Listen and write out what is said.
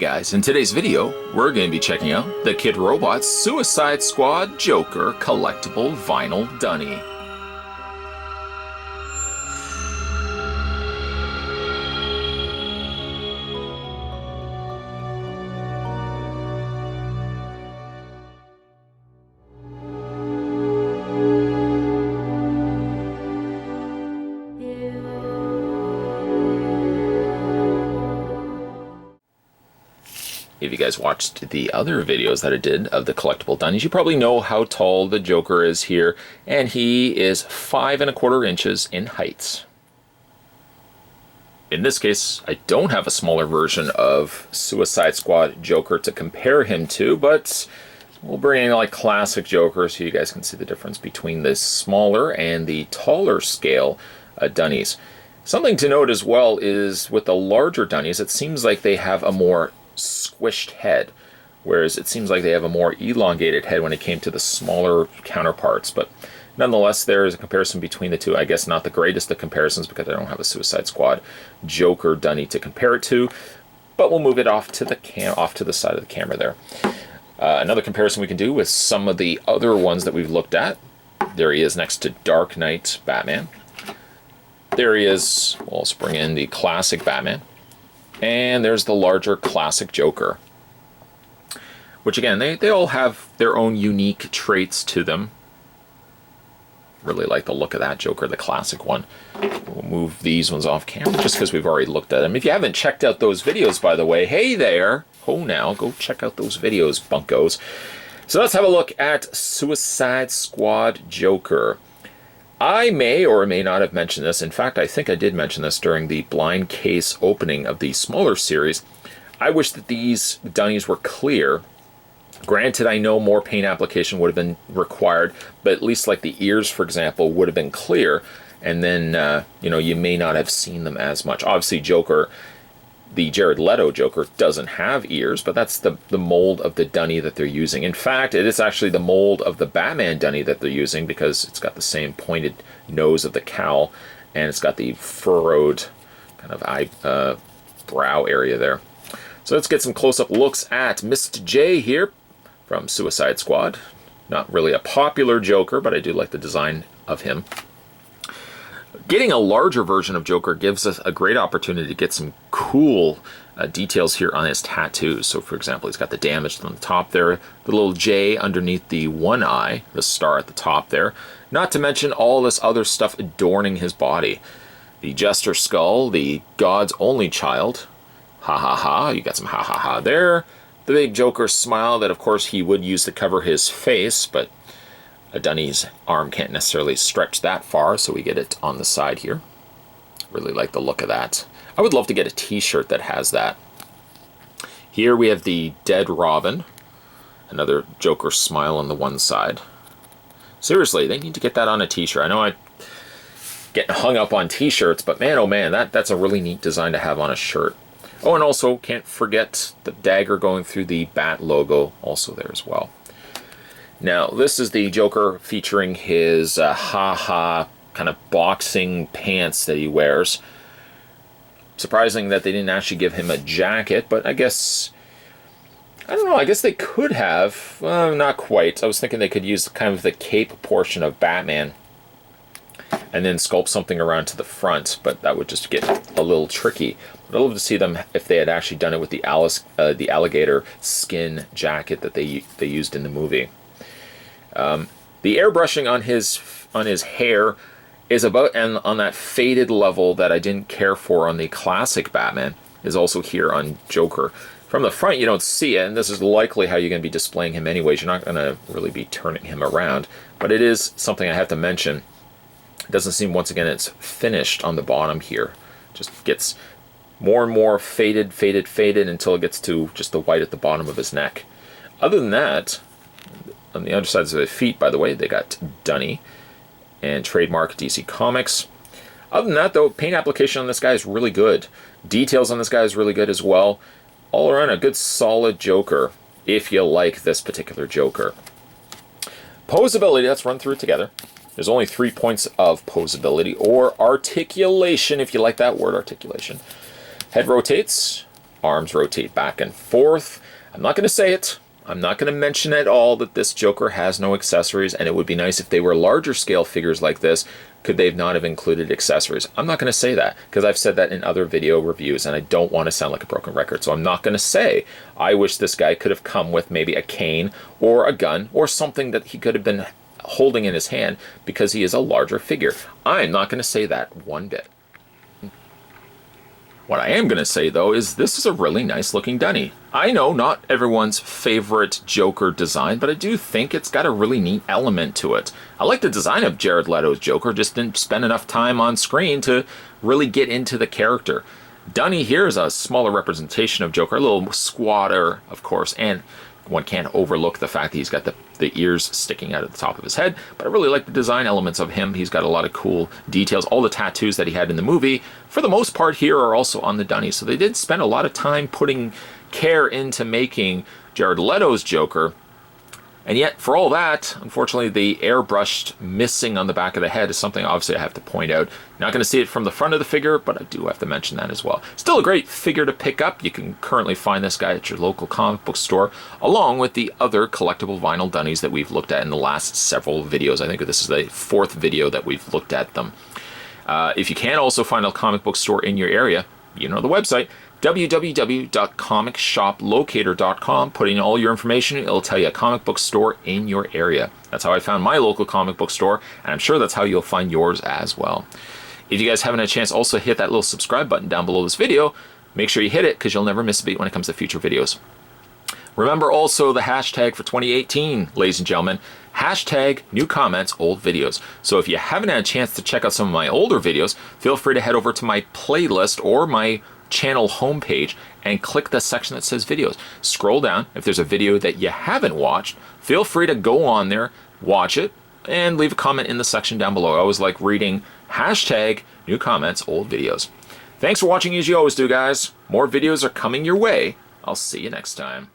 guys, in today's video, we're going to be checking out the Kidrobot Suicide Squad Joker Collectible Vinyl Dunny. If you guys watched the other videos that I did of the collectible Dunnies, you probably know how tall the Joker is here, and he is 5¼ inches in height. In this case, I don't have a smaller version of Suicide Squad Joker to compare him to, but we'll bring in like classic Joker so you guys can see the difference between the smaller and the taller scale Dunnies. Something to note as well is with the larger Dunnies, it seems like they have a more squished head, whereas it seems like they have a more elongated head when it came to the smaller counterparts. But nonetheless, there is a comparison between the two. I guess not the greatest of comparisons because I don't have a Suicide Squad Joker Dunny to compare it to, but we'll move it off to the side of the camera there. Another comparison we can do with some of the other ones that we've looked at. There he is next to Dark Knight Batman. There he is. We'll also bring in the classic Batman. And there's the larger classic Joker, which again, they all have their own unique traits to them. Really like the look of that Joker, the classic one. We'll move these ones off camera just because we've already looked at them. If you haven't checked out those videos, by the way, hey there, now, go check out those videos, bunkos. So let's have a look at Suicide Squad Joker. I may or may not have mentioned this. In fact, I think I did mention this during the blind case opening of the smaller series. I wish that these Dunnies were clear. Granted, I know more paint application would have been required, but at least like the ears, for example, would have been clear. And then, you may not have seen them as much. Obviously, Joker, the Jared Leto Joker, doesn't have ears, but that's the mold of the Dunny that they're using. In fact, it is actually the mold of the Batman Dunny that they're using because it's got the same pointed nose of the cowl, and it's got the furrowed kind of brow area there. So let's get some close-up looks at Mr. J here from Suicide Squad. Not really a popular Joker, but I do like the design of him. Getting a larger version of Joker gives us a great opportunity to get some cool details here on his tattoos. So, for example, he's got the damage on the top there, the little J underneath the one eye, the star at the top there. Not to mention all this other stuff adorning his body. The Jester skull, the God's only child, ha ha ha, you got some ha ha ha there. The big Joker smile that, of course, he would use to cover his face, but a Dunny's arm can't necessarily stretch that far, so we get it on the side here. Really like the look of that. I would love to get a t-shirt that has that. Here we have the Dead Robin. Another Joker smile on the one side. Seriously, they need to get that on a t-shirt. I know I get hung up on t-shirts, but man, oh man, that's a really neat design to have on a shirt. Oh, and also, can't forget the dagger going through the Bat logo, also there as well. Now, this is the Joker featuring his ha-ha kind of boxing pants that he wears. Surprising that they didn't actually give him a jacket, but I guess, I don't know, I guess they could have. Not quite. I was thinking they could use kind of the cape portion of Batman and then sculpt something around to the front, but that would just get a little tricky. But I'd love to see them if they had actually done it with the alligator skin jacket that they used in the movie. The airbrushing on his hair is about on that faded level that I didn't care for on the classic Batman, is also here on Joker. From the front you don't see it, and this is likely how you're going to be displaying him anyways. You're not going to really be turning him around, but it is something I have to mention. It doesn't seem, once again, it's finished on the bottom here. Just gets more and more faded until it gets to just the white at the bottom of his neck. Other than that, on the undersides of the feet, by the way, they got Dunny and trademark DC Comics. Other than that, though, paint application on this guy is really good. Details on this guy is really good as well. All around, a good solid Joker, if you like this particular Joker. Posability, let's run through it together. There's only 3 points of posability, or articulation, if you like that word, articulation. Head rotates, Arms rotate back and forth. I'm not going to say it. I'm not going to mention at all that this Joker has no accessories, and it would be nice if they were larger scale figures like this. Could they not have included accessories? I'm not going to say that, because I've said that in other video reviews, and I don't want to sound like a broken record. So I'm not going to say, I wish this guy could have come with maybe a cane or a gun or something that he could have been holding in his hand, because he is a larger figure. I'm not going to say that one bit. What I am going to say, though, is this is a really nice looking Dunny. I know not everyone's favorite Joker design, but I do think it's got a really neat element to it. I like the design of Jared Leto's Joker, just didn't spend enough time on screen to really get into the character. Dunny here is a smaller representation of Joker, a little squatter, of course, and one can't overlook the fact that he's got the ears sticking out at the top of his head, but I really like the design elements of him. He's got a lot of cool details. All the tattoos that he had in the movie, for the most part here, are also on the Dunny. So they did spend a lot of time putting care into making Jared Leto's Joker. And yet, for all that, unfortunately, the airbrushed missing on the back of the head is something obviously I have to point out. Not going to see it from the front of the figure, but I do have to mention that as well. Still a great figure to pick up. You can currently find this guy at your local comic book store, along with the other collectible vinyl Dunnies that we've looked at in the last several videos. I think this is the 4th video that we've looked at them. If you can also find a comic book store in your area, you know the website, www.comicshoplocator.com. Put in all your information, it'll tell you a comic book store in your area. That's how I found my local comic book store, and I'm sure that's how you'll find yours as well. If you guys haven't had a chance, also hit that little subscribe button down below this video. Make sure you hit it, because you'll never miss a beat when it comes to future videos. Remember also the hashtag for 2018, ladies and gentlemen. Hashtag new comments, old videos. So if you haven't had a chance to check out some of my older videos, feel free to head over to my playlist or my channel homepage and click the section that says videos. Scroll down. If there's a video that you haven't watched, feel free to go on there, watch it, and leave a comment in the section down below. I always like reading hashtag new comments, old videos. Thanks for watching as you always do, guys. More videos are coming your way. I'll see you next time.